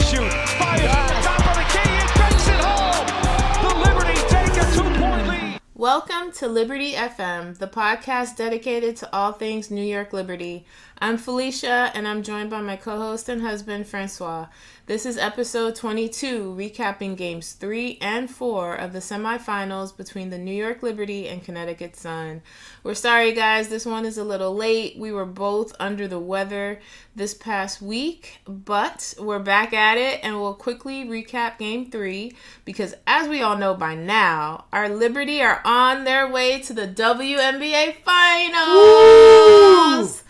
shoot. Fires from the top of the key and banks it home. The Liberty take a 2-point lead. Welcome to Liberty FM, the podcast dedicated to all things New York Liberty. I'm Felicia, and I'm joined by my co-host and husband, Francois. This is episode 22, recapping games 3 and 4 of the semifinals between the New York Liberty and Connecticut Sun. We're sorry, guys, this one is a little late. We were both under the weather this past week, but we're back at it, and we'll quickly recap game 3, because as we all know by now, our Liberty are on their way to the WNBA Finals! Woo!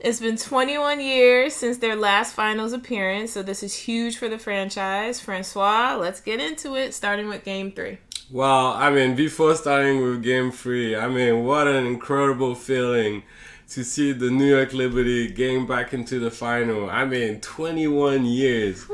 It's been 21 years since their last finals appearance, so this is huge for the franchise. Francois, let's get into it, starting with Game 3. Well, before starting with Game 3, what an incredible feeling to see the New York Liberty getting back into the final. 21 years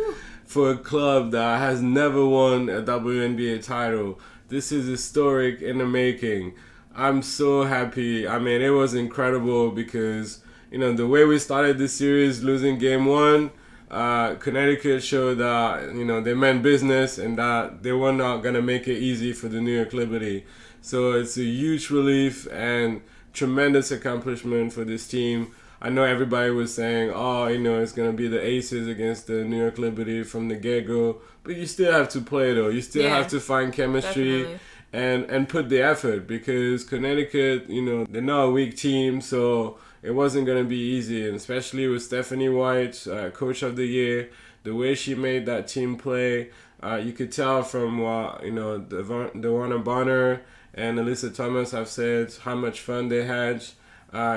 for a club that has never won a WNBA title. This is historic in the making. I'm so happy. It was incredible because the way we started this series, losing game 1, Connecticut showed that, they meant business and that they were not going to make it easy for the New York Liberty. So it's a huge relief and tremendous accomplishment for this team. I know everybody was saying, it's going to be the Aces against the New York Liberty from the get-go. But you still have to play, though. You still have to find chemistry and put the effort because Connecticut, they're not a weak team, so it wasn't going to be easy, and especially with Stephanie White, Coach of the Year, the way she made that team play, you could tell from what, DeWanna Bonner and Alyssa Thomas have said how much fun they had.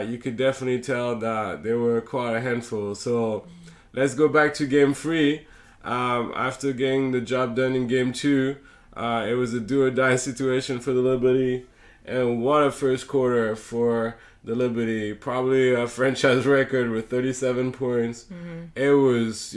You could definitely tell that they were quite a handful. So let's go back to Game 3. After getting the job done in Game 2, it was a do-or-die situation for the Liberty, and what a first quarter for the Liberty, probably a franchise record with 37 points. Mm-hmm. It was,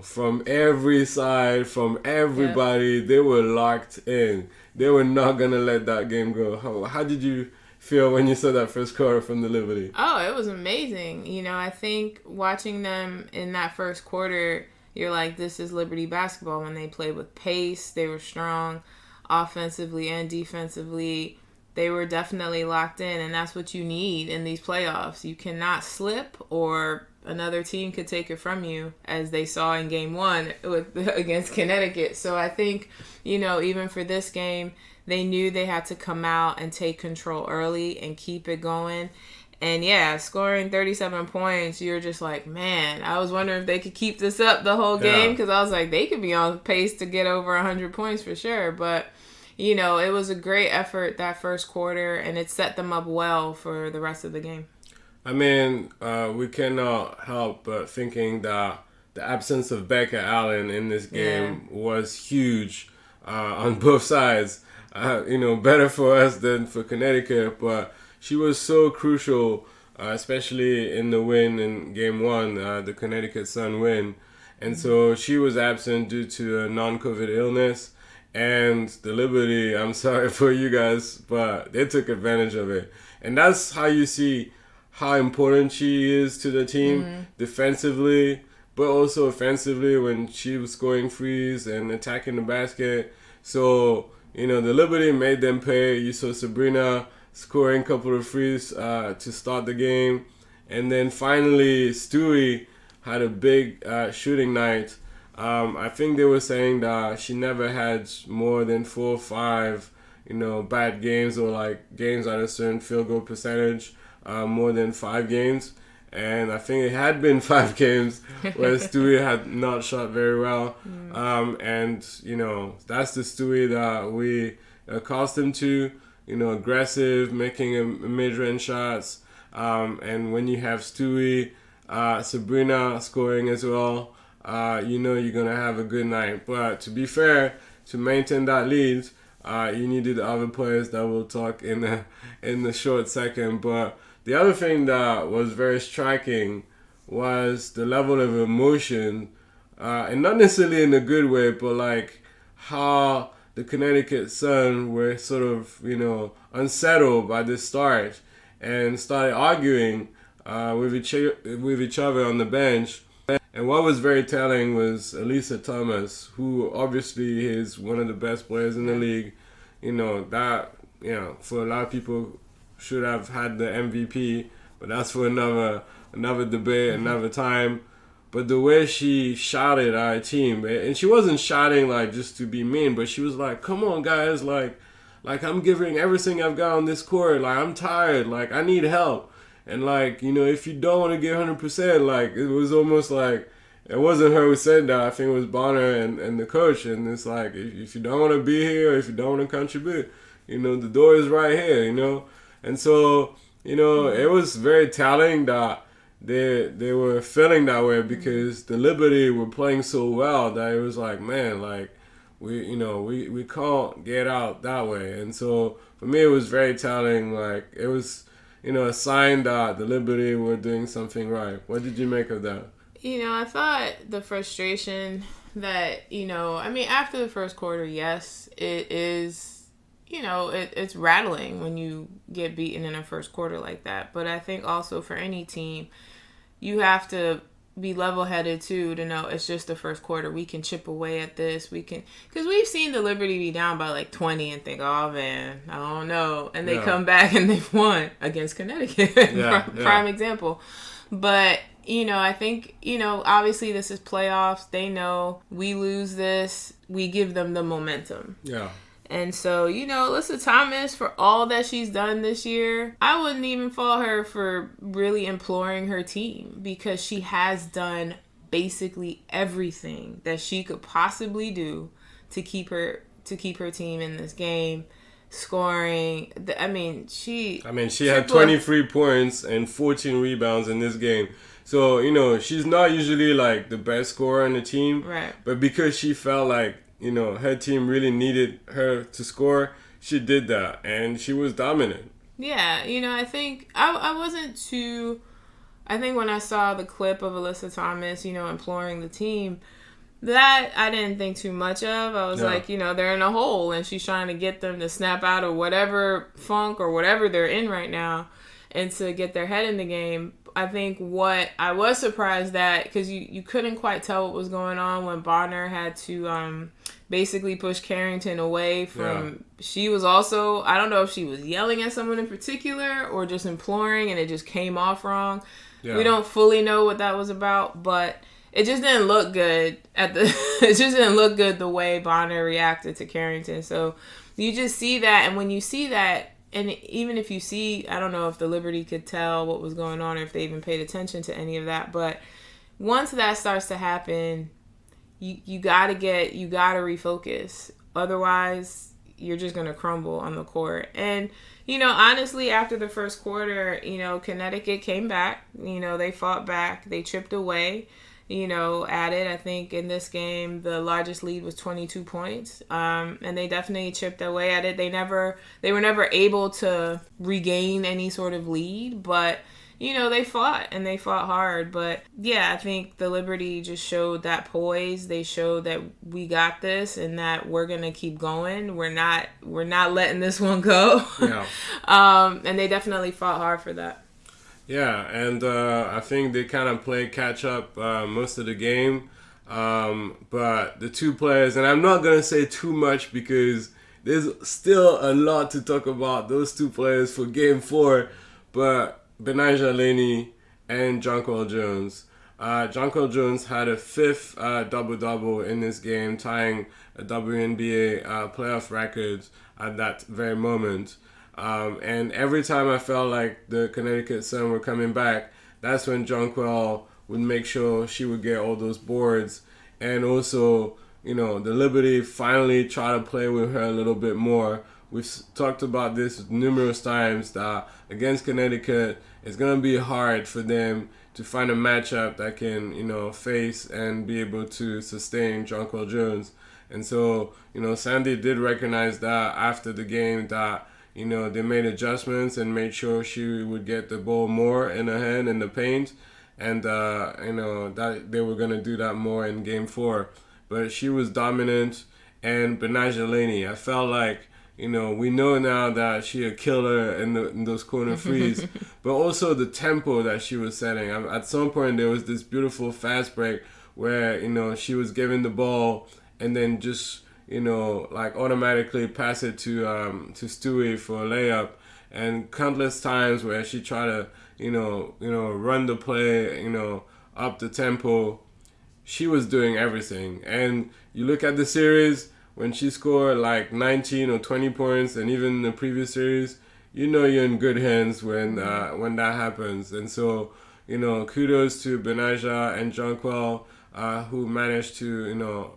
from every side, from everybody, They were locked in. They were not going to let that game go. How did you feel when you saw that first quarter from the Liberty? Oh, it was amazing. I think watching them in that first quarter, you're like, this is Liberty basketball. When they played with pace, they were strong offensively and defensively. They were definitely locked in, and that's what you need in these playoffs. You cannot slip, or another team could take it from you, as they saw in Game 1 against Connecticut. So I think, even for this game, they knew they had to come out and take control early and keep it going. And scoring 37 points, you're just like, man, I was wondering if they could keep this up the whole game, because I was like, they could be on pace to get over 100 points for sure. But it was a great effort that first quarter, and it set them up well for the rest of the game. We cannot help but thinking that the absence of Becca Allen in this game was huge on both sides. Better for us than for Connecticut, but she was so crucial, especially in the win in Game 1, the Connecticut Sun win. And so she was absent due to a non-COVID illness. And the Liberty, I'm sorry for you guys, but they took advantage of it. And that's how you see how important she is to the team defensively, but also offensively when she was scoring threes and attacking the basket. So, the Liberty made them pay. You saw Sabrina scoring a couple of threes to start the game. And then finally, Stewie had a big shooting night. I think they were saying that she never had more than 4 or 5, bad games, or games at a certain field goal percentage, more than 5 games. And I think it had been 5 games where Stewie had not shot very well. And that's the Stewie that we accustomed to, aggressive, making mid-range shots. And when you have Stewie, Sabrina scoring as well, you're going to have a good night. But to be fair, to maintain that lead, you needed other players that we'll talk in the short second. But the other thing that was very striking was the level of emotion, and not necessarily in a good way, but how the Connecticut Sun were sort of, unsettled by the start and started arguing with each other on the bench. And what was very telling was Alyssa Thomas, who obviously is one of the best players in the league. For a lot of people should have had the MVP, but that's for another debate, another time. But the way she shouted at our team, and she wasn't shouting like just to be mean, but she was like, "Come on, guys! Like I'm giving everything I've got on this court. Like I'm tired. Like I need help. And if you don't want to give 100%, like it was almost like it wasn't her who said that. I think it was Bonner and the coach. And it's like if you don't want to be here, if you don't want to contribute, the door is right here. And so it was very telling that they were feeling that way because the Liberty were playing so well that it was like, man, like we can't get out that way. And so for me, it was very telling. Like it was, a sign that the Liberty were doing something right. What did you make of that? I thought the frustration that, after the first quarter, yes, it is, it's rattling when you get beaten in a first quarter like that. But I think also for any team, you have to be level-headed too to know it's just the first quarter. We can chip away at this. Because we've seen the Liberty be down by like 20 and think, oh man, I don't know. And they come back and they've won against Connecticut. Prime example. But, I think, obviously this is playoffs. They know we lose this, we give them the momentum. Yeah. And so, Alyssa Thomas, for all that she's done this year, I wouldn't even fault her for really imploring her team because she has done basically everything that she could possibly do to keep her team in this game. Scoring, she had 23 points and 14 rebounds in this game. So, she's not usually like the best scorer on the team. Right. But because she felt like, her team really needed her to score, she did that, and she was dominant. Yeah, I think I wasn't too... I think when I saw the clip of Alyssa Thomas, imploring the team, that I didn't think too much of. I was like, they're in a hole, and she's trying to get them to snap out of whatever funk or whatever they're in right now and to get their head in the game. I think what I was surprised at, because you couldn't quite tell what was going on when Bonner had to basically push Carrington away from... Yeah. She was also... I don't know if she was yelling at someone in particular or just imploring and it just came off wrong. Yeah. We don't fully know what that was about, but it just didn't look good it just didn't look good the way Bonner reacted to Carrington. So you just see that, and when you see that, and even if you see, I don't know if the Liberty could tell what was going on or if they even paid attention to any of that, but once that starts to happen, you gotta refocus. Otherwise, you're just gonna crumble on the court. And honestly, after the first quarter, Connecticut came back. They fought back. They chipped away. At it. I think in this game, the largest lead was 22 points. And they definitely chipped away at it. They were never able to regain any sort of lead, but, they fought and they fought hard. But yeah, I think the Liberty just showed that poise. They showed that we got this and that we're going to keep going. We're not letting this one go. Yeah. And they definitely fought hard for that. Yeah, and I think they kind of played catch-up most of the game. But the two players, and I'm not going to say too much because there's still a lot to talk about those two players for Game 4. But Betnijah Laney and Jonquel Jones. Jonquel Jones had a fifth double-double in this game, tying a WNBA playoff record at that very moment. And every time I felt like the Connecticut Sun were coming back, that's when Jonquel would make sure she would get all those boards. And also, the Liberty finally try to play with her a little bit more. We've talked about this numerous times that against Connecticut, it's going to be hard for them to find a matchup that can, face and be able to sustain Jonquel Jones. And so, Sandy did recognize that after the game that they made adjustments and made sure she would get the ball more in her hand in the paint. And, that they were going to do that more in Game 4. But she was dominant. And Betnijah Laney, I felt like, we know now that she a killer in those corner threes, but also the tempo that she was setting. At some point, there was this beautiful fast break where, she was giving the ball and then just, like automatically pass it to Stewie for a layup. And countless times where she tried to, run the play, up the tempo. She was doing everything. And you look at the series, when she scored like 19 or 20 points, and even in the previous series, you're in good hands when that happens. And so, kudos to Benaja and Jonquil, who managed to,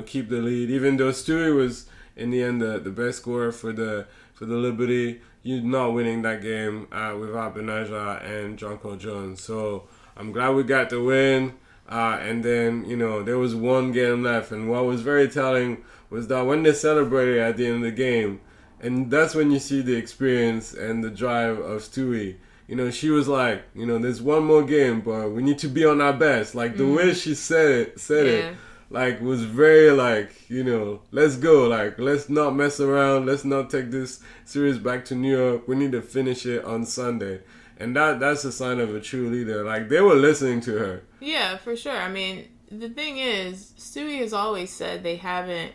keep the lead. Even though Stewie was in the end the best scorer for the Liberty, you're not winning that game without Benaja and Jonquil Jones. So I'm glad we got the win. And then, there was one game left. And what was very telling was that when they celebrated at the end of the game, and that's when you see the experience and the drive of Stewie. She was like, there's one more game, but we need to be on our best. Like, the way she said it, like, was very, like, let's go. Like, let's not mess around. Let's not take this series back to New York. We need to finish it on Sunday. And that's a sign of a true leader. Like, they were listening to her. Yeah, for sure. I mean, the thing is, Stewie has always said they haven't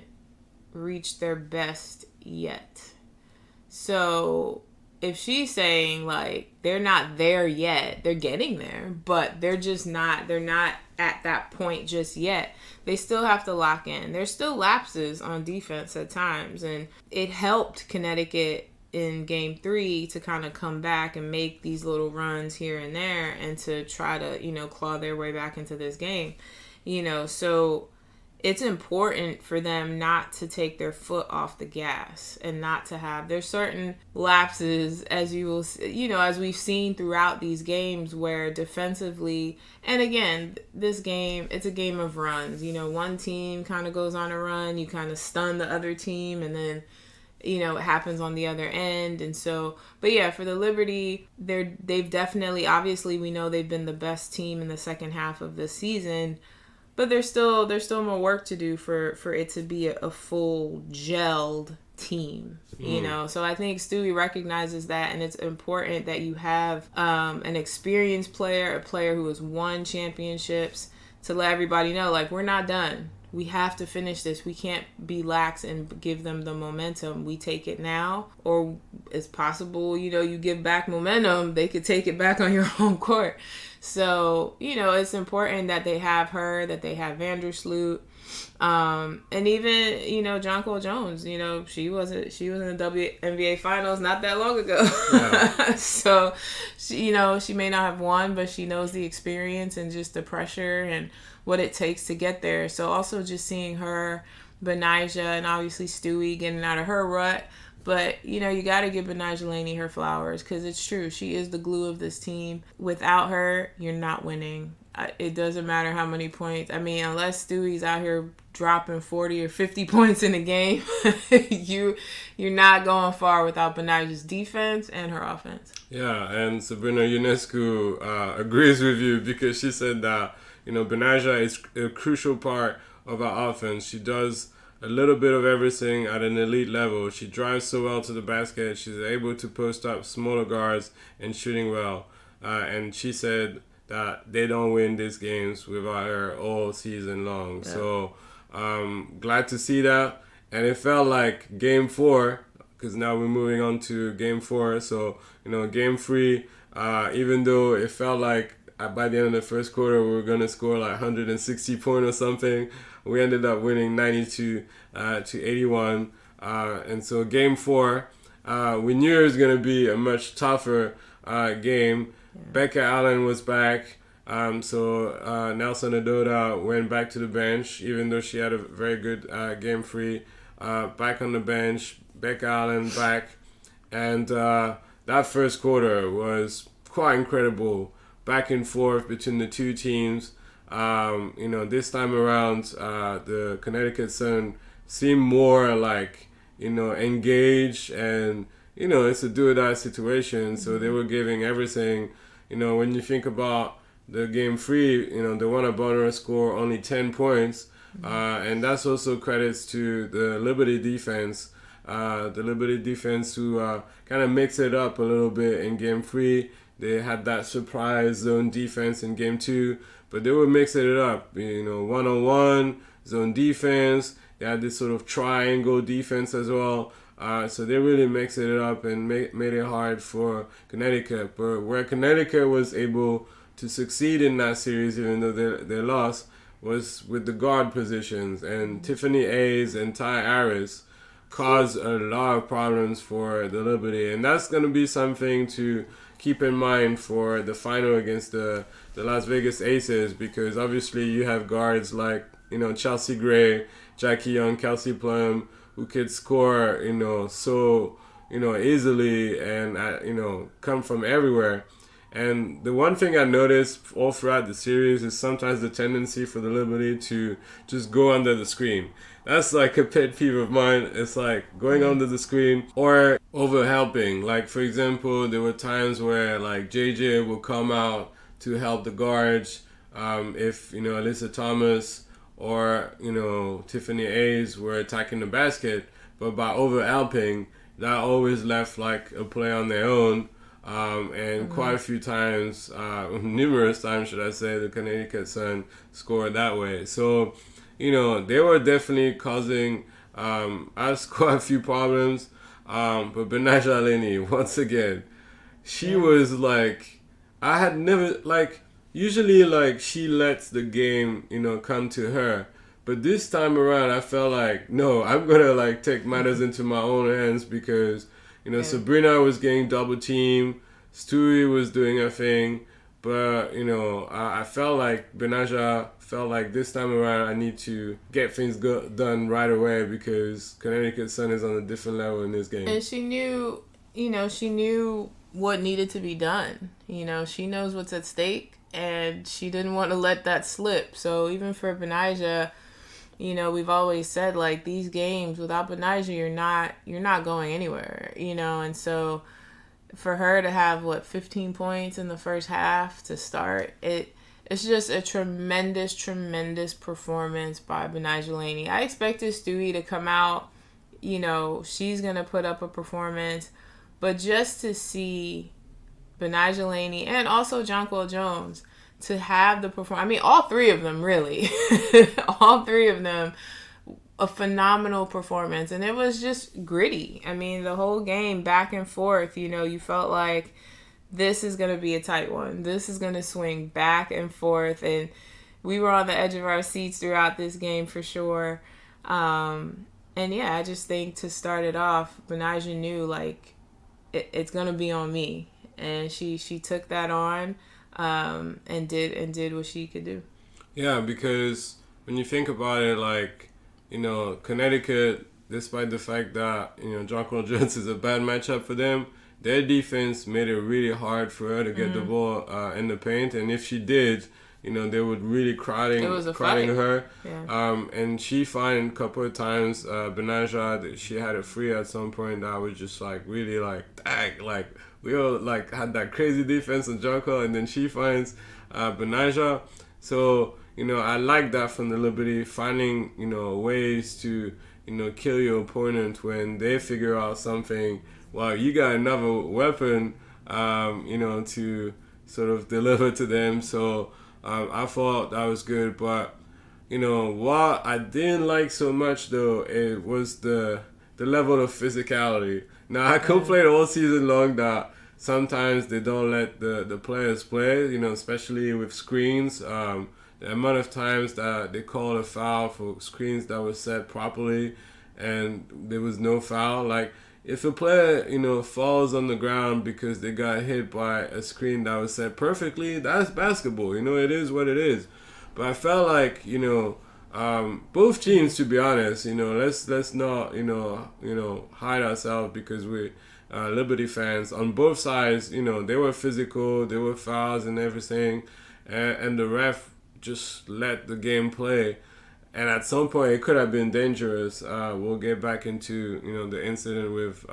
reached their best yet. So if she's saying, like, they're not there yet, they're getting there, but they're not at that point just yet. They still have to lock in. There's still lapses on defense at times, and it helped Connecticut in game 3 to kind of come back and make these little runs here and there and to try to, claw their way back into this game. So it's important for them not to take their foot off the gas and not to have, there's certain lapses, as you will, as we've seen throughout these games, where defensively, and again, this game, it's a game of runs. One team kind of goes on a run, you kind of stun the other team, and then it happens on the other end. And so, but yeah, for the Liberty, they've definitely, obviously we know they've been the best team in the second half of the season, but there's still more work to do for it to be a full gelled team, So I think Stewie recognizes that, and it's important that you have an experienced player, a player who has won championships, to let everybody know, like, we're not done. We have to finish this. We can't be lax and give them the momentum. We take it now, or it's possible, you give back momentum, they could take it back on your home court. So, it's important that they have her, that they have Vandersloot, and even, Jonquil Jones, she was in the WNBA Finals not that long ago. Yeah. So, she may not have won, but she knows the experience and just the pressure and what it takes to get there. So also just seeing her, Benaja, and obviously Stewie getting out of her rut. But, you got to give Benaja Laney her flowers, because it's true. She is the glue of this team. Without her, you're not winning. It doesn't matter how many points. I mean, unless Stewie's out here dropping 40 or 50 points in a game, you're not going far without Benaja's defense and her offense. Yeah, and Sabrina Ionescu agrees with you, because she said that, Benaja is a crucial part of our offense. She does a little bit of everything at an elite level. She drives so well to the basket. She's able to post up smaller guards and shooting well. And she said that they don't win these games without her all season long. Yeah. So glad to see that. And it felt like game 4, because now we're moving on to game 4. So, game 3, even though it felt like by the end of the first quarter, we were going to score like 160 points or something, we ended up winning 92 to 81. And so game 4, we knew it was going to be a much tougher game. Yeah. Becca Allen was back. So Nelson Adoda went back to the bench, even though she had a very good game 3. Back on the bench, Becca Allen back. And that first quarter was quite incredible. Back and forth between the two teams. This time around, the Connecticut Sun seemed more like, engaged, and, it's a do-or-die situation. So they were giving everything. When you think about the game 3, the one Bonner scored only 10 points. And that's also credits to the Liberty defense. the Liberty defense who kind of mixed it up a little bit in Game 3. They had that surprise zone defense in Game 2, but they were mixing it up. One-on-one, zone defense. They had this sort of triangle defense as well. So they really mixed it up and made it hard for Connecticut. But where Connecticut was able to succeed in that series, even though they lost, was with the guard positions. And Tiffany Hayes and Ty Harris caused a lot of problems for the Liberty. And that's going to be something to keep in mind for the final against the Las Vegas Aces, because obviously you have guards like, Chelsea Gray, Jackie Young, Kelsey Plum, who could score, so, easily and, come from everywhere. And the one thing I noticed all throughout the series is sometimes the tendency for the Liberty to just go under the screen. That's like a pet peeve of mine. It's like going under the screen or overhelping. Like, for example, there were times where like JJ would come out to help the guards if, Alyssa Thomas or, Tiffany Hayes were attacking the basket. But by overhelping, that always left like a play on their own. And quite a few times, numerous times, should I say, the Connecticut Sun scored that way. So, they were definitely causing us quite a few problems. But Betnijah Laney, once again, she was like, I had never, like, usually, like, she lets the game, come to her. But this time around, I felt like, no, I'm going to, like, take matters into my own hands because, Sabrina was getting double teamed. Stewie was doing her thing. But, I felt like Betnijah felt like this time around I need to get things done right away because Connecticut Sun is on a different level in this game. And she knew, she knew what needed to be done. She knows what's at stake and she didn't want to let that slip. So even for Betnijah, we've always said like these games without Betnijah, you're not going anywhere, and so for her to have 15 points in the first half to start, it's just a tremendous performance by Betnijah Laney. I expected Stewie to come out, she's gonna put up a performance, but just to see Betnijah Laney and also Jonquel Jones to have the performance. I mean, all three of them, really. All three of them, a phenomenal performance. And it was just gritty. I mean, the whole game, back and forth, you felt like this is going to be a tight one. This is going to swing back and forth. And we were on the edge of our seats throughout this game for sure. And yeah, I just think to start it off, Betnijah knew, like, it's going to be on me. And she took that on. And did what she could do. Yeah, because when you think about it, like, Connecticut, despite the fact that, Jonquel Jones is a bad matchup for them, their defense made it really hard for her to get the ball in the paint. And if she did, they would really crowding her. Yeah. And she found a couple of times, Betnijah, that she had a free at some point that was just like really like, dang, like, we all like had that crazy defense on Jonquel, and then she finds Betnijah. So, I like that from the Liberty, finding, ways to, kill your opponent when they figure out something. Well, you got another weapon, to sort of deliver to them. So I thought that was good. But, what I didn't like so much, though, it was the level of physicality. Now, I complained all season long that sometimes they don't let the players play, especially with screens. The amount of times that they called a foul for screens that were set properly and there was no foul. Like, if a player, falls on the ground because they got hit by a screen that was set perfectly, that's basketball. It is what it is. But I felt like, both teams, to be honest, let's not, hide ourselves because we're Liberty fans. On both sides, they were physical, there were fouls and everything, and the ref just let the game play. And at some point, it could have been dangerous. We'll get back into, the incident with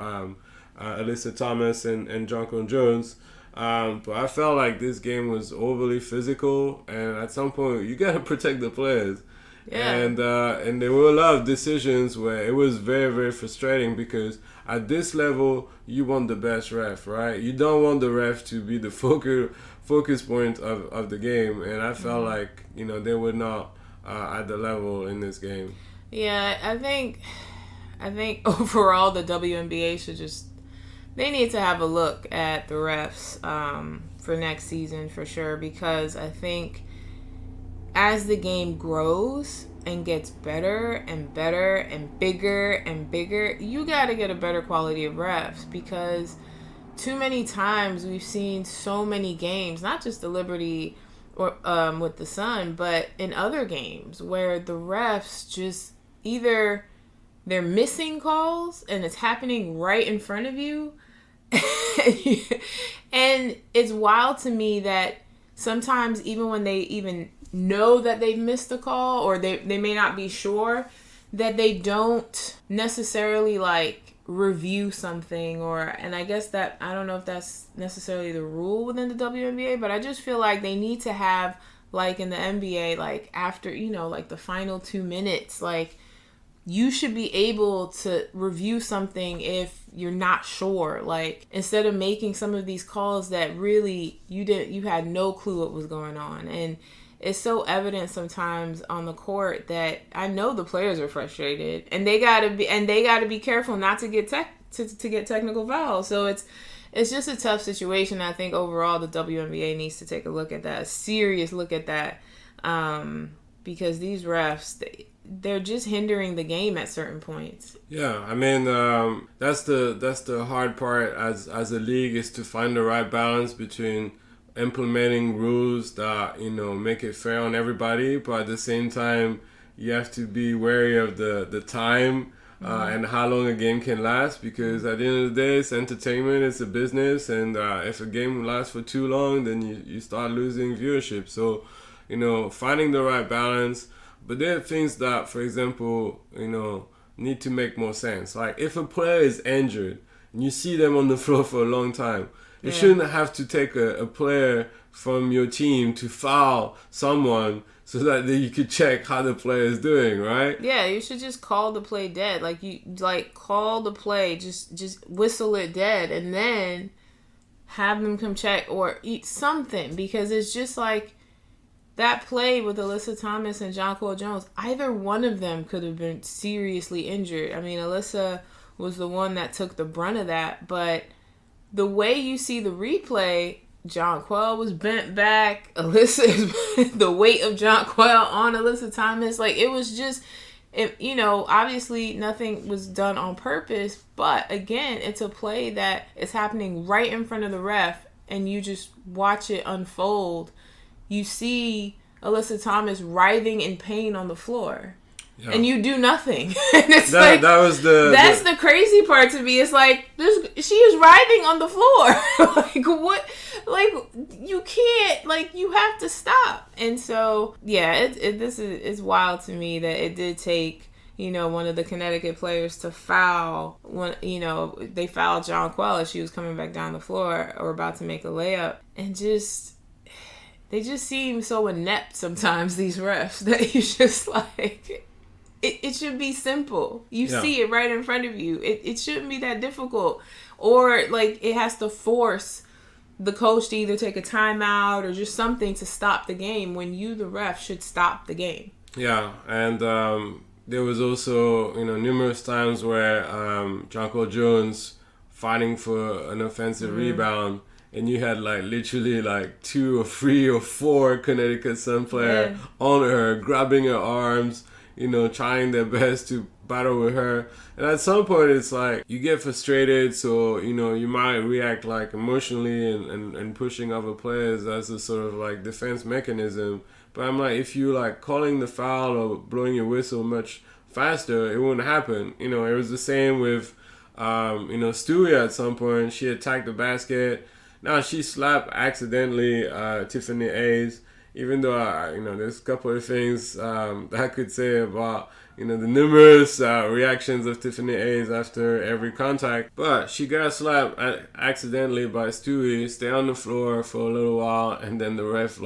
Alyssa Thomas and Jonquel Jones. But I felt like this game was overly physical, and at some point, you got to protect the players. Yeah. And there were a lot of decisions where it was very, very frustrating because at this level, you want the best ref, right? You don't want the ref to be the focus point of the game. And I felt like, they were not at the level in this game. Yeah, I think overall the WNBA should they need to have a look at the refs for next season for sure, because I think as the game grows and gets better and better and bigger, you got to get a better quality of refs, because too many times we've seen so many games, not just the Liberty or with the Sun, but in other games where the refs just either they're missing calls and it's happening right in front of you. And it's wild to me that sometimes even when they even know that they've missed a call, or they may not be sure, that they don't necessarily like review something, and I guess that I don't know if that's necessarily the rule within the WNBA, but I just feel like they need to have, like in the NBA, like after like the final 2 minutes, like you should be able to review something if you're not sure, like instead of making some of these calls that really you had no clue what was going on. And it's so evident sometimes on the court that I know the players are frustrated, and they gotta be careful not to get to get technical fouls. So it's just a tough situation. I think overall the WNBA needs to take a look at that, a serious look at that, because these refs, they're just hindering the game at certain points. Yeah, I mean that's the hard part as a league, is to find the right balance between implementing rules that make it fair on everybody, but at the same time you have to be wary of the time and how long a game can last, because at the end of the day it's entertainment, it's a business, and if a game lasts for too long, then you start losing viewership. So finding the right balance. But there are things that, for example, need to make more sense. Like if a player is injured and you see them on the floor for a long time, you shouldn't have to take a player from your team to foul someone so that you could check how the player is doing, right? Yeah, you should just call the play dead. Like call the play, just whistle it dead, and then have them come check or eat something, because it's just like that play with Alyssa Thomas and Jonquel Jones, either one of them could have been seriously injured. I mean, Alyssa was the one that took the brunt of that, but the way you see the replay, Jonquel was bent back. Alyssa, the weight of Jonquel on Alyssa Thomas, like it was just, obviously nothing was done on purpose, but again, it's a play that is happening right in front of the ref, and you just watch it unfold. You see Alyssa Thomas writhing in pain on the floor. Yeah. And you do nothing. And it's that's the crazy part to me. It's like she is writhing on the floor. Like what? Like you can't. Like you have to stop. And so it's wild to me that it did take one of the Connecticut players to foul when they fouled Jonquel as she was coming back down the floor or about to make a layup, and they just seem so inept sometimes, these refs, that you just like. It should be simple. You see it right in front of you. It shouldn't be that difficult. Or like it has to force the coach to either take a timeout or just something to stop the game, when you, the ref, should stop the game. Yeah, and there was also numerous times where Jonquel Jones fighting for an offensive rebound, and you had like literally like 2 or 3 or 4 Connecticut Sun players on her, grabbing her arms, trying their best to battle with her. And at some point it's like you get frustrated, so you might react like emotionally and pushing other players as a sort of like defense mechanism. But I'm like, if you like calling the foul or blowing your whistle much faster, it wouldn't happen. It was the same with Stewie. At some point she attacked the basket. Now she slapped accidentally Tiffany Hayes. Even though there's a couple of things that I could say about the numerous reactions of Tiffany Hayes after every contact. But she got slapped accidentally by Stewie, stay on the floor for a little while, and then the ref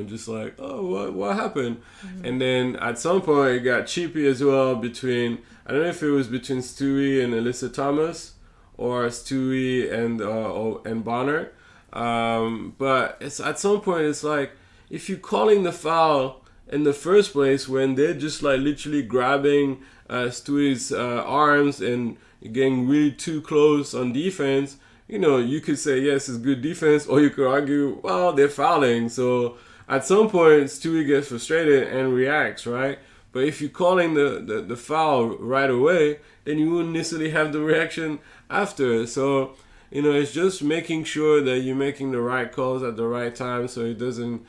just like, oh, what happened? Mm-hmm. And then at some point it got cheapy as well between, I don't know if it was between Stewie and Alyssa Thomas or Stewie and Bonner. But it's at some point it's like, if you're calling the foul in the first place when they're just like literally grabbing Stewie's arms and getting really too close on defense, you could say yes, it's good defense, or you could argue, well, they're fouling. So at some point Stewie gets frustrated and reacts, right? But if you're calling the foul right away, then you wouldn't necessarily have the reaction after. So it's just making sure that you're making the right calls at the right time so it doesn't,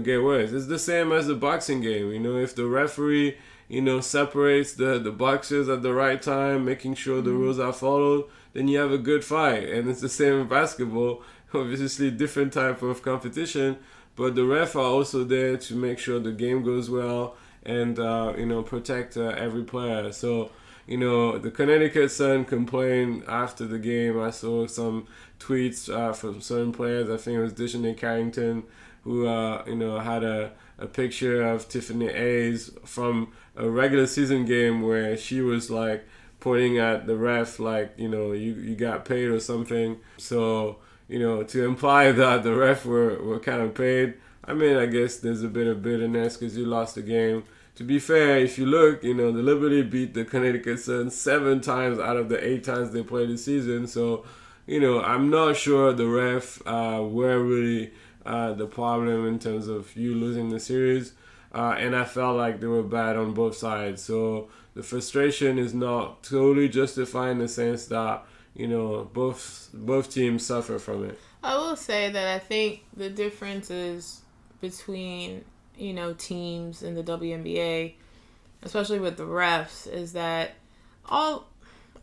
get worse. It's the same as the boxing game. If the referee, separates the boxers at the right time, making sure the rules are followed, then you have a good fight. And it's the same in basketball. Obviously, different type of competition, but the ref are also there to make sure the game goes well and, protect every player. So, the Connecticut Sun complained after the game. I saw some tweets from certain players. I think it was Dishoney Carrington who, had a picture of Tiffany Hayes from a regular season game where she was like pointing at the ref like, you got paid or something. So, to imply that the ref were kind of paid. I mean, I guess there's a bit of bitterness because you lost the game. To be fair, if you look, the Liberty beat the Connecticut Sun 7 times out of the 8 times they played this season. So, I'm not sure the ref were really the problem in terms of you losing the series. And I felt like they were bad on both sides. So the frustration is not totally justified in the sense that, both teams suffer from it. I will say that I think the difference is between teams in the WNBA, especially with the refs, is that all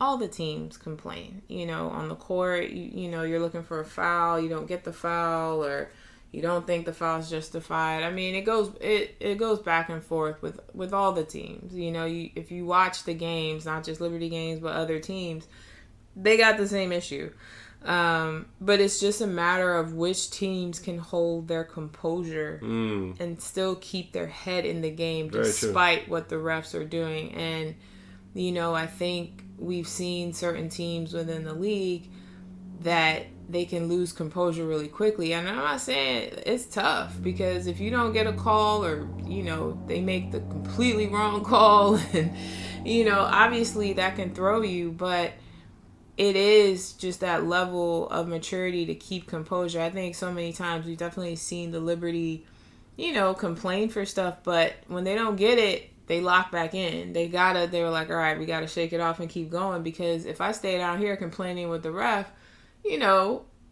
the teams complain. On the court, you're looking for a foul, you don't get the foul, or you don't think the foul's justified. I mean, it goes back and forth with all the teams. If you watch the games, not just Liberty games, but other teams, they got the same issue. But it's just a matter of which teams can hold their composure and still keep their head in the game despite what the refs are doing. And, I think we've seen certain teams within the league that they can lose composure really quickly. And I'm not saying it's tough, because if you don't get a call or, they make the completely wrong call and, obviously that can throw you, but it is just that level of maturity to keep composure. I think so many times we've definitely seen the Liberty, complain for stuff, but when they don't get it, they lock back in. They were like, all right, we got to shake it off and keep going, because if I stay down here complaining with the ref,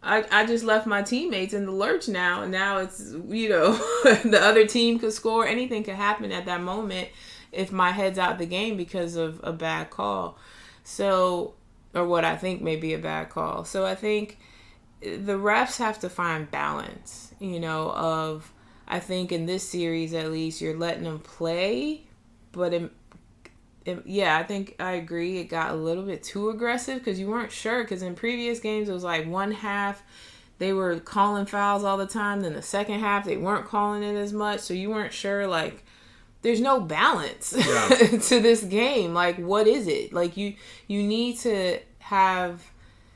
I just left my teammates in the lurch now, and now it's, the other team could score. Anything could happen at that moment if my head's out the game because of a bad call. So, or what I think may be a bad call. So I think the refs have to find balance, I think in this series, at least, you're letting them play, but I think I agree. It got a little bit too aggressive because you weren't sure, because in previous games, it was like one half, they were calling fouls all the time. Then the second half, they weren't calling it as much. So you weren't sure, like, there's no balance to this game. Like, what is it? Like, you need to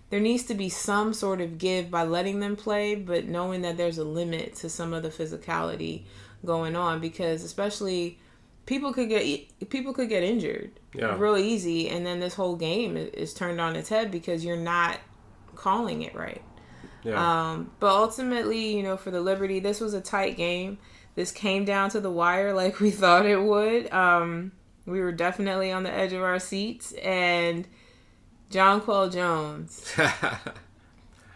there needs to be some sort of give by letting them play, but knowing that there's a limit to some of the physicality going on, because especially people could get injured real easy, and then this whole game is turned on its head because you're not calling it right. But ultimately, for the Liberty, this was a tight game. This came down to the wire like we thought it would. We were definitely on the edge of our seats, and Jonquel Jones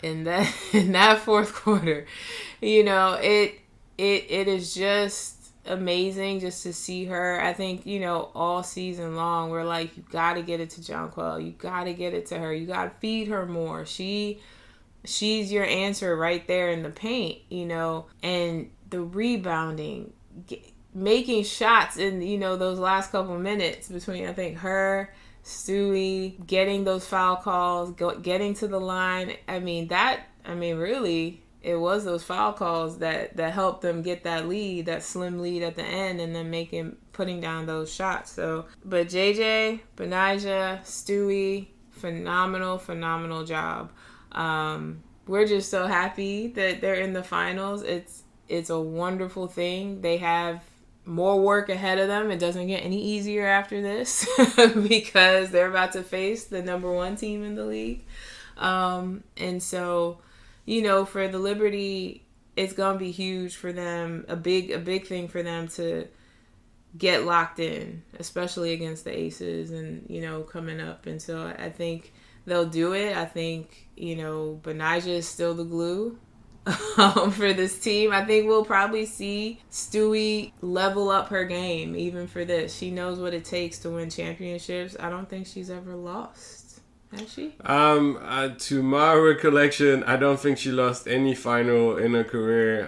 in that fourth quarter, it is just amazing just to see her. I think, all season long, we're like, you got to get it to Jonquel. You got to get it to her. You got to feed her more. She's your answer right there in the paint, and the rebounding. making shots in, those last couple minutes between, I think, her, Stewie, getting those foul calls, getting to the line. Really, it was those foul calls that helped them get that lead, that slim lead at the end, and then putting down those shots. So, but JJ, Benijah, Stewie, phenomenal job. We're just so happy that they're in the finals. It's a wonderful thing. They have more work ahead of them. It doesn't get any easier after this because they're about to face the number 1 team in the league. And so, for the Liberty, it's going to be huge for them, a big thing for them to get locked in, especially against the Aces and, coming up. And so I think they'll do it. I think, Benijah is still the glue for this team. I think we'll probably see Stewie level up her game even for this. She knows what it takes to win championships. I don't think she's ever lost. Has she? To my recollection, I don't think she lost any final in her career.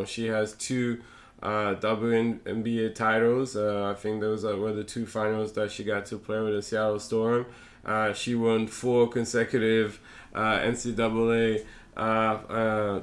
She has 2 WNBA titles. I think those were the 2 finals that she got to play with the Seattle Storm. She won 4 consecutive NCAA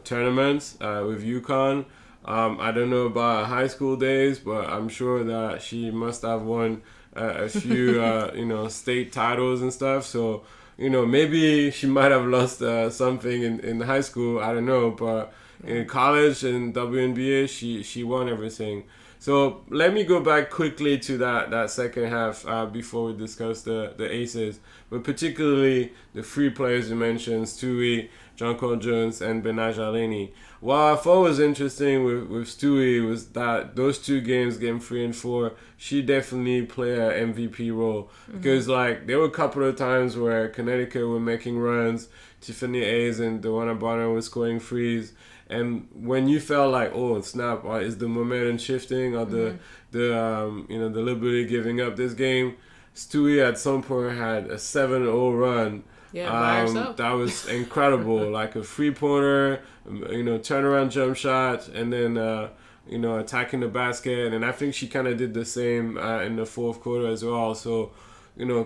tournaments with UConn. I don't know about her high school days, but I'm sure that she must have won a few state titles and stuff. So maybe she might have lost something in high school. I don't know, but in college and WNBA, she won everything. So let me go back quickly to that second half before we discuss the Aces, but particularly the 3 players you mentioned, Stewie, Jonquel Jones, and Benijah Laney. What I thought was interesting with Stewie was that those 2 games, game 3 and 4, she definitely played an MVP role. Because there were a couple of times where Connecticut were making runs, Tiffany Hayes and Dewana Bonner were scoring threes. And when you felt like, oh snap, is the momentum shifting, or the Liberty giving up this game? Stewie at some point had a 7-0 run. Yeah, by herself. That was incredible. Like a 3-pointer, turnaround jump shot, and then attacking the basket. And I think she kind of did the same in the fourth quarter as well. So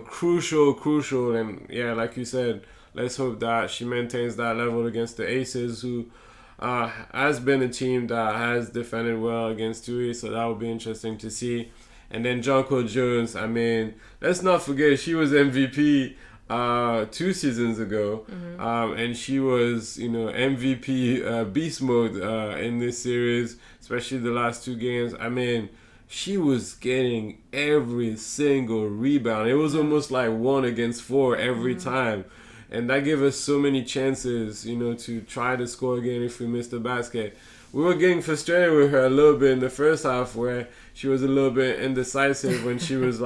crucial. And yeah, like you said, let's hope that she maintains that level against the Aces, who has been a team that has defended well against Stewie, so that would be interesting to see. And then Jonquel Jones, let's not forget, she was MVP 2 seasons ago, and she was, MVP beast mode in this series, especially the last 2 games. She was getting every single rebound. It was almost like 1 against 4 every time. And that gave us so many chances, to try to score again if we missed the basket. We were getting frustrated with her a little bit in the first half, where she was a little bit indecisive when she was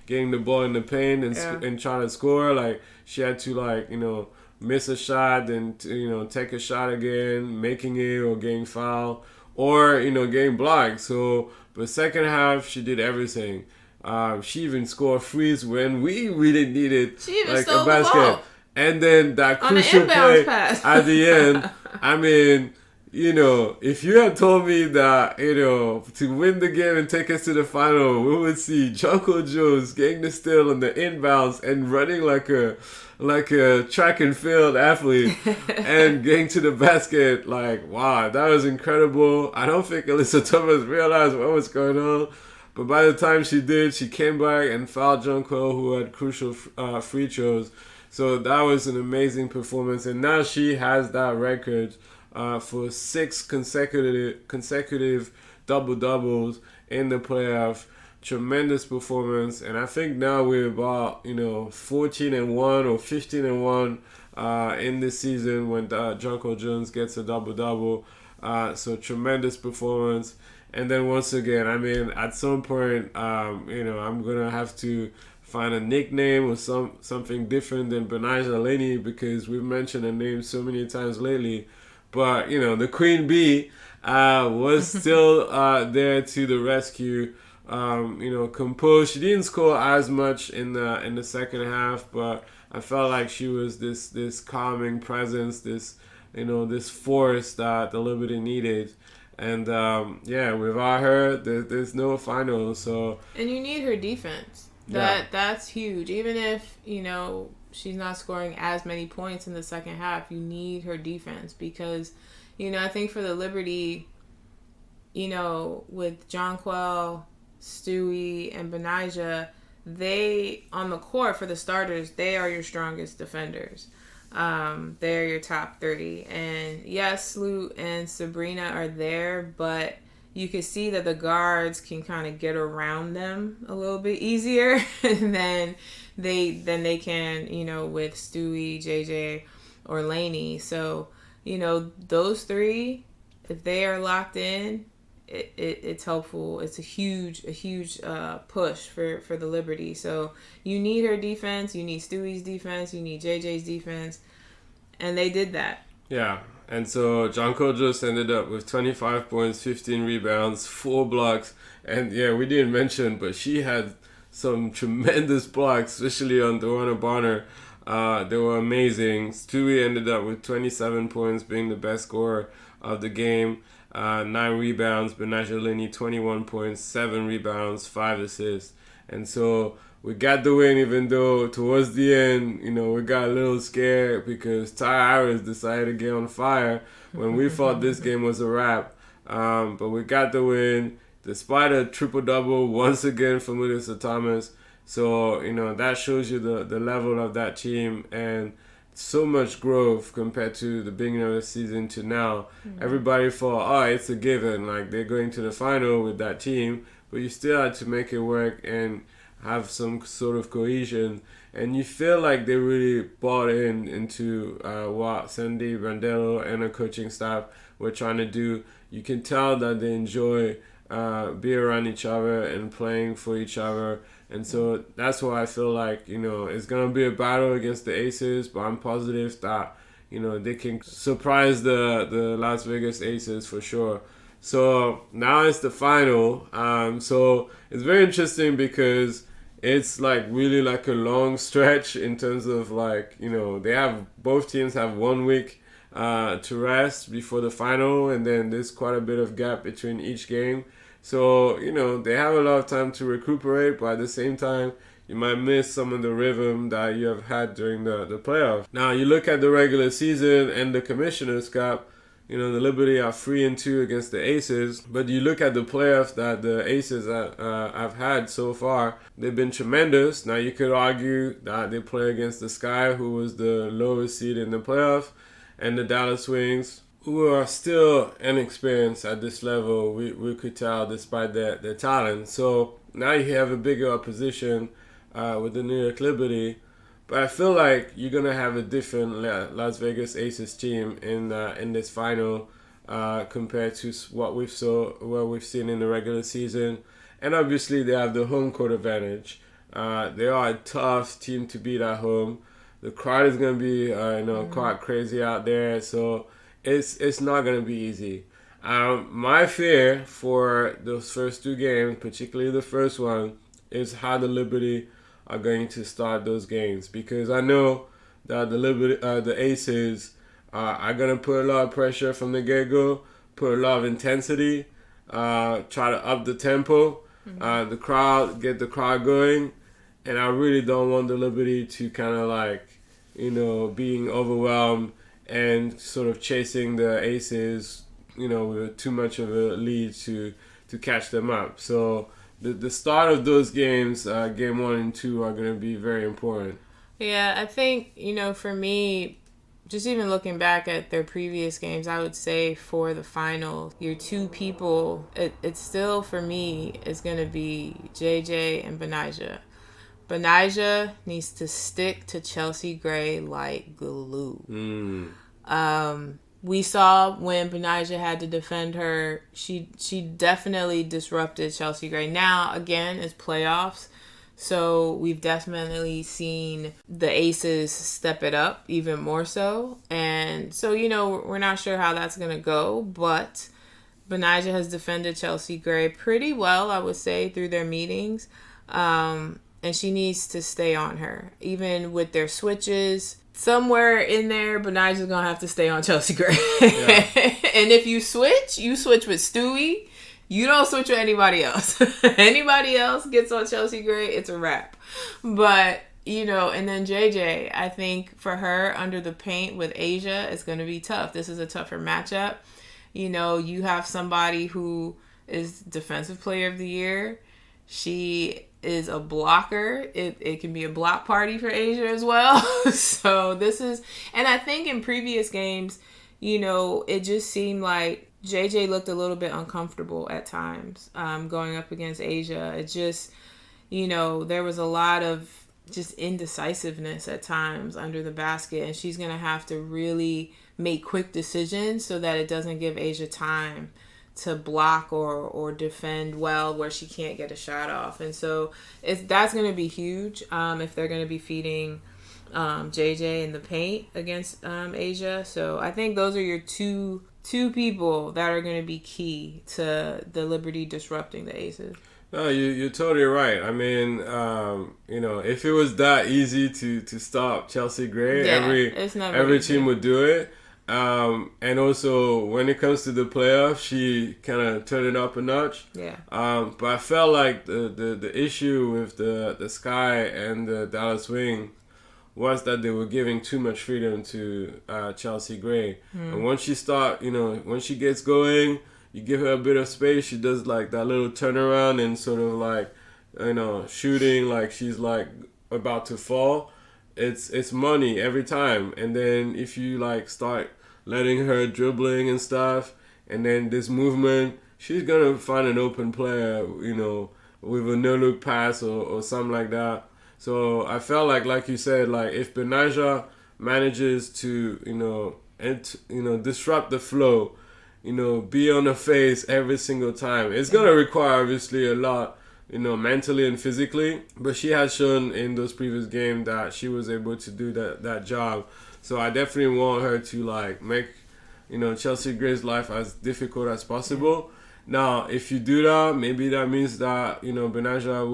getting the ball in the paint and trying to score. Like she had to miss a shot and take a shot again, making it or getting fouled or getting blocked. So, but second half she did everything. She even scored threes when we really needed she even a stole basket. The ball. And then that crucial play pass. at the end, if you had told me that, to win the game and take us to the final, we would see Jonquel Jones getting the steal on the inbounds and running like a track and field athlete and getting to the basket. Wow, that was incredible. I don't think Alyssa Thomas realized what was going on. But by the time she did, she came back and fouled Jonquel, who had crucial free throws. So that was an amazing performance, and now she has that record for 6 consecutive double-doubles in the playoff. Tremendous performance, and I think now we're about 14-1 or 15-1 in this season when Jonquel Jones gets a double-double. So tremendous performance. And then once again, at some point, I'm gonna have to find a nickname or something different than Benijah Laney, because we've mentioned her name so many times lately. But the Queen Bee was still there to the rescue. Composed. She didn't score as much in the second half, but I felt like she was this calming presence, this force that the Liberty needed. And without her, there's no final. So and you need her defense. That's huge. Even if she's not scoring as many points in the second half, you need her defense because I think for the Liberty, with Jonquel, Stewie, and Benijah, they on the court for the starters, they are your strongest defenders. They're your top 3. And yes, Sloot and Sabrina are there, but you can see that the guards can kind of get around them a little bit easier than they can, with Stewie, JJ, or Laney. So, those 3, if they are locked in, it's helpful. It's a huge push for the Liberty. So you need her defense, you need Stewie's defense, you need JJ's defense, and they did that. Yeah, and so Jonquel just ended up with 25 points, 15 rebounds, 4 blocks, and we didn't mention, but she had some tremendous blocks, especially on Dewana Bonner. They were amazing. Stewie ended up with 27 points, being the best scorer of the game. 9 rebounds. Benijah Laney, 21 points, 7 rebounds, 5 assists. And so we got the win, even though towards the end, we got a little scared because Ty Harris decided to get on fire when we thought this game was a wrap. But we got the win despite a triple-double once again from Melissa Thomas. So, that shows you the level of that team and so much growth compared to the beginning of the season to now. Mm-hmm. Everybody thought, it's a given. Like, they're going to the final with that team. But you still had to make it work and have some sort of cohesion. And you feel like they really bought into what Sandy Brandello and her coaching staff were trying to do. You can tell that they enjoy being around each other and playing for each other. And so that's why I feel like, it's going to be a battle against the Aces, but I'm positive that, they can surprise the Las Vegas Aces for sure. So now it's the final. So it's very interesting because it's really a long stretch in terms of both teams have 1 week to rest before the final, and then there's quite a bit of gap between each game. So, they have a lot of time to recuperate, but at the same time, you might miss some of the rhythm that you have had during the playoffs. Now, you look at the regular season and the Commissioner's Cup, the Liberty are 3-2 against the Aces, but you look at the playoffs that the Aces have had so far, they've been tremendous. Now, you could argue that they play against the Sky, who was the lowest seed in the playoff, and the Dallas Wings, who are still inexperienced at this level, we could tell, despite their talent. So now you have a bigger opposition with the New York Liberty. But I feel like you're going to have a different Las Vegas Aces team in this final compared to what we've seen in the regular season. And obviously they have the home court advantage. They are a tough team to beat at home. The crowd is going to be quite crazy out there. So it's not going to be easy. My fear for those first 2 games, particularly the first one, is how the Liberty are going to start those games, because I know that the Aces are going to put a lot of pressure from the get-go, put a lot of intensity, try to up the tempo, get the crowd going, and I really don't want the Liberty to kind of being overwhelmed and sort of chasing the Aces, with too much of a lead to catch them up. So the start of those games, game 1 and 2, are going to be very important. Yeah, I think, for me, just even looking back at their previous games, I would say for the final, your 2 people, it's still, for me, is going to be JJ and Benijah. Benijah needs to stick to Chelsea Gray like glue. We saw when Benijah had to defend her, she definitely disrupted Chelsea Gray. Now, again, it's playoffs, so we've definitely seen the Aces step it up even more so. And so, we're not sure how that's going to go, but Benijah has defended Chelsea Gray pretty well, I would say, through their meetings. And she needs to stay on her. Even with their switches, somewhere in there, Benijah's going to have to stay on Chelsea Gray. Yeah. And if you switch with Stewie. You don't switch with anybody else. Anybody else gets on Chelsea Gray, it's a wrap. But, and then JJ, I think for her under the paint with Asia, it's going to be tough. This is a tougher matchup. You have somebody who is Defensive Player of the Year. She is a blocker. It can be a block party for Asia as well. So this is, and I think in previous games, it just seemed like JJ looked a little bit uncomfortable at times going up against Asia. It just, there was a lot of just indecisiveness at times under the basket, and she's going to have to really make quick decisions so that it doesn't give Asia time to block or defend well where she can't get a shot off. And so that's going to be huge if they're going to be feeding JJ in the paint against Asia. So I think those are your two people that are going to be key to the Liberty disrupting the Aces. No, you're totally right. I mean, if it was that easy to stop Chelsea Gray, every team would do it. And also, when it comes to the playoffs, she kind of turned it up a notch. Yeah. But I felt like the issue with the Sky and the Dallas Wing was that they were giving too much freedom to Chelsea Gray. And once she when she gets going, you give her a bit of space, she does like that little turnaround and sort of like, shooting like she's like about to fall. It's money every time. And then if you like start letting her dribbling and stuff, and then this movement, she's gonna find an open player, with a no-look pass or something like that. So I felt like you said, like if Benaja manages to, disrupt the flow, be on her face every single time, it's going to require obviously a lot, mentally and physically. But she has shown in those previous games that she was able to do that job. So I definitely want her to like make, Chelsea Gray's life as difficult as possible. Now, if you do that, maybe that means that, Benaja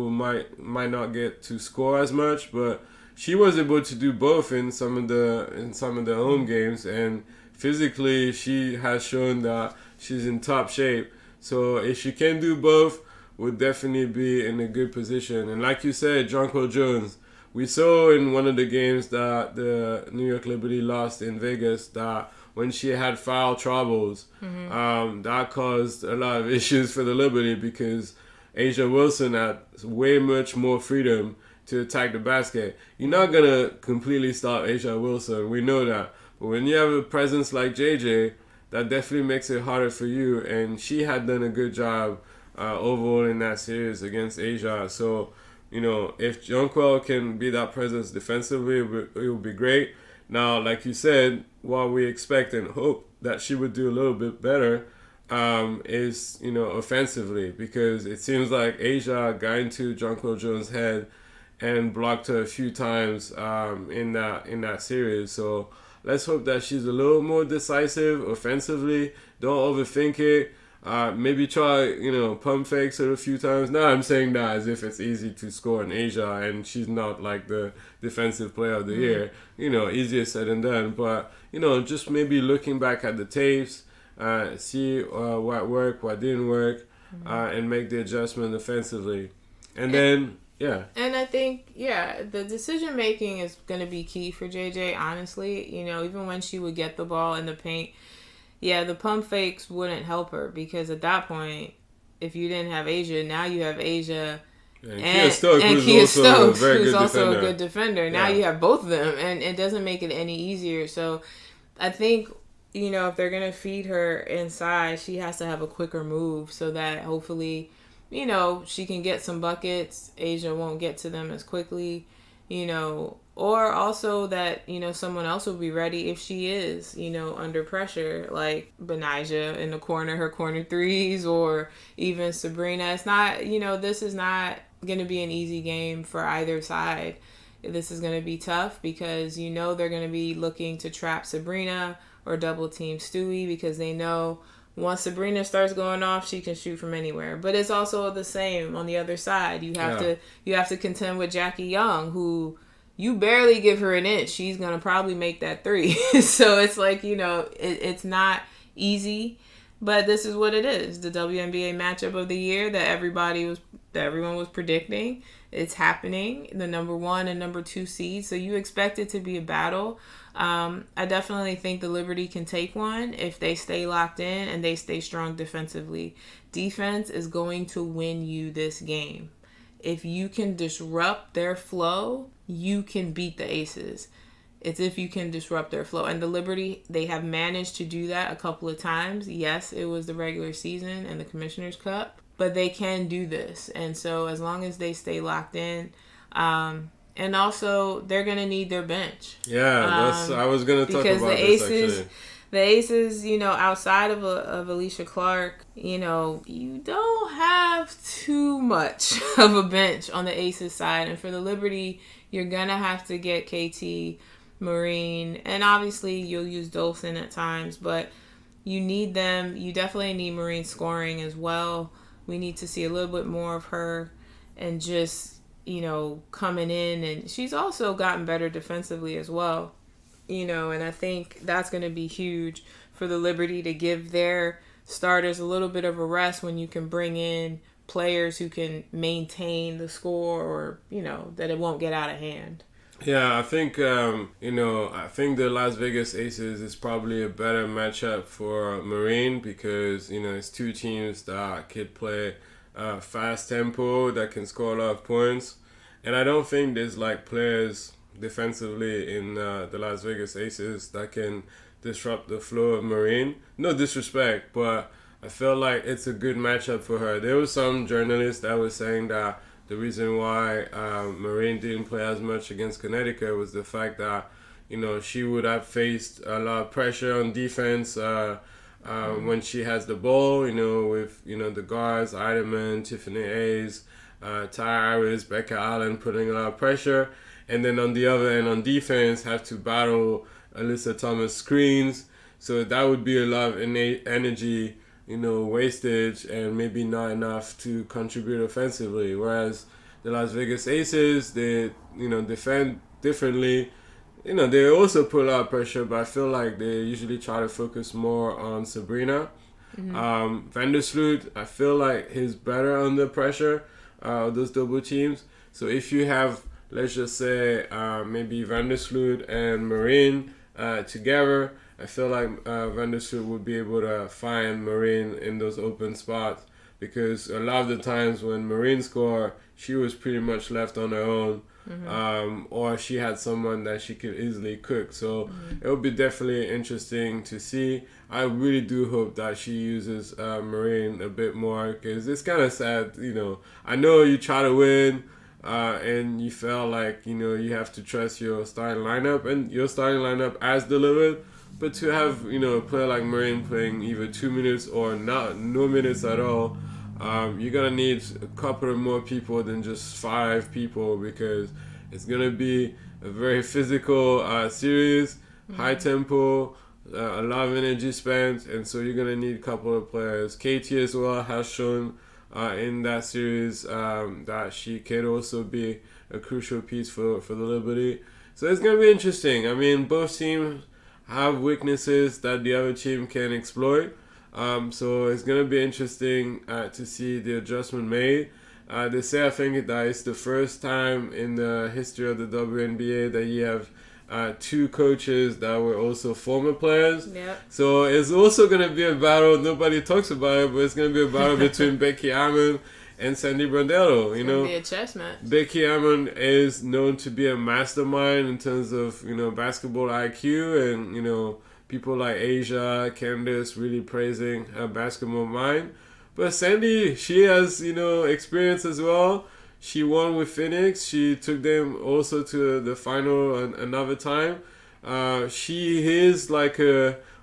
might not get to score as much, but she was able to do both in some of the home games, and physically she has shown that she's in top shape. So if she can do both, we'll definitely be in a good position. And like you said, Jonquel Jones, we saw in one of the games that the New York Liberty lost in Vegas that when she had foul troubles, that caused a lot of issues for the Liberty because Asia Wilson had way much more freedom to attack the basket. You're not going to completely stop Asia Wilson. We know that. But when you have a presence like JJ, that definitely makes it harder for you. And she had done a good job overall in that series against Asia. So, if Jonquel can be that presence defensively, it would be great. Now, like you said, what we expect and hope that she would do a little bit better is, offensively, because it seems like Asia got into Jonquel Jones' head and blocked her a few times in that series. So let's hope that she's a little more decisive offensively. Don't overthink it. Maybe try, pump fakes her a few times. Now I'm saying that as if it's easy to score in Asia and she's not like the defensive player of the year. Easier said than done. But, just maybe looking back at the tapes, see what worked, what didn't work, and make the adjustment offensively. And then, yeah. And I think, the decision making is going to be key for JJ, honestly. Even when she would get the ball in the paint, the pump fakes wouldn't help her because at that point, if you didn't have Asia, now you have Asia and Kia Stokes, who's also a good defender. Now you have both of them, and it doesn't make it any easier. So I think, if they're going to feed her inside, she has to have a quicker move so that hopefully, she can get some buckets. Asia won't get to them as quickly, or also that, someone else will be ready if she is, under pressure, like Benaja in the corner, her corner threes, or even Sabrina. It's not, this is not going to be an easy game for either side. This is going to be tough because, they're going to be looking to trap Sabrina or double team Stewie because they know once Sabrina starts going off, she can shoot from anywhere. But it's also the same on the other side. You have to contend with Jackie Young, who you barely give her an inch, she's gonna probably make that three. So it's like, it's not easy. But this is what it is. The WNBA matchup of the year that everyone was predicting. It's happening. The number 1 and number 2 seeds. So you expect it to be a battle. I definitely think the Liberty can take one if they stay locked in and they stay strong defensively. Defense is going to win you this game. If you can disrupt their flow, you can beat the Aces. It's if you can disrupt their flow. And the Liberty, they have managed to do that a couple of times. Yes, it was the regular season and the Commissioner's Cup, but they can do this. And so as long as they stay locked in, and also they're going to need their bench. Yeah, I was going to talk about this actually. The Aces, outside of Alicia Clark, you don't have too much of a bench on the Aces side. And for the Liberty, you're going to have to get KT, Marine, and obviously you'll use Dolson at times, but you need them. You definitely need Marine scoring as well. We need to see a little bit more of her and just, coming in. And she's also gotten better defensively as well. And I think that's going to be huge for the Liberty to give their starters a little bit of a rest when you can bring in players who can maintain the score or, that it won't get out of hand. Yeah, I think, I think the Las Vegas Aces is probably a better matchup for Marine because, it's two teams that could play fast tempo, that can score a lot of points. And I don't think there's, players defensively in the Las Vegas Aces that can disrupt the flow of Marine. No disrespect, but I feel like it's a good matchup for her. There was some journalists that were saying that the reason why Marine didn't play as much against Connecticut was the fact that, she would have faced a lot of pressure on defense when she has the ball, with, the guards, Eiderman, Tiffany Hayes, Ty Iris, Becca Allen putting a lot of pressure. And then on the other end, on defense, have to battle Alyssa Thomas screens. So that would be a lot of energy, wastage and maybe not enough to contribute offensively. Whereas the Las Vegas Aces, they, defend differently. They also put a lot of pressure, but I feel like they usually try to focus more on Sabrina. Vandersloot, I feel like he's better under pressure, those double teams. So if you have, let's just say, maybe Vandersloot and Marine together, I feel like Vandersloot would be able to find Marine in those open spots because a lot of the times when Marine scored, she was pretty much left on her own, or she had someone that she could easily cook. So it would be definitely interesting to see. I really do hope that she uses Marine a bit more because it's kind of sad. I know you try to win, and you felt like, you have to trust your starting lineup, and your starting lineup as delivered. But to have, a player like Marine playing either 2 minutes or no minutes at all, you're going to need a couple of more people than just 5 people because it's going to be a very physical series, high tempo, a lot of energy spent, and so you're going to need a couple of players. Katie as well has shown in that series that she can also be a crucial piece for the Liberty. So it's going to be interesting. I mean, both teams have weaknesses that the other team can exploit. So it's going to be interesting to see the adjustment made. They say, I think, that it's the first time in the history of the WNBA that you have 2 coaches that were also former players. Yep. So it's also going to be a battle. Nobody talks about it, but it's going to be a battle between Becky Hammond and Sandy Brandello. It's going to be a chess match. Becky Hammond is known to be a mastermind in terms of, basketball IQ and, people like Asia, Candace really praising her basketball mind. But Sandy, she has, experience as well. She won with Phoenix. She took them also to the final another time. She is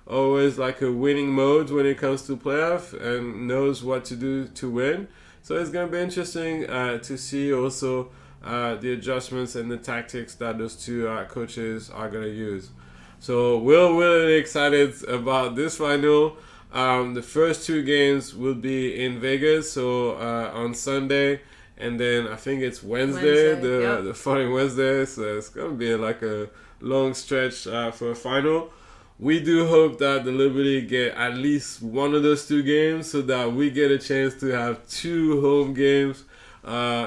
always like a winning mode when it comes to playoff and knows what to do to win. So it's going to be interesting to see also the adjustments and the tactics that those 2 coaches are going to use. So we're really excited about this final. The first 2 games will be in Vegas, so on Sunday, and then I think it's Wednesday, the following Wednesday. So it's going to be like a long stretch for a final. we do hope that the Liberty get at least one of those 2 games so that we get a chance to have 2 home games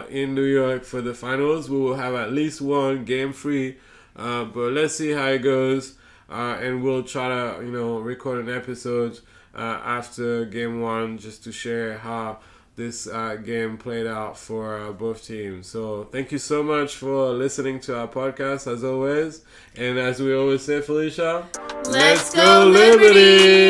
in New York for the finals. We will have at least one game free, but let's see how it goes, and we'll try to record an episode after game 1 just to share how this game played out for both teams. So thank you so much for listening to our podcast as always, and as we always say, Felicia, let's go Liberty!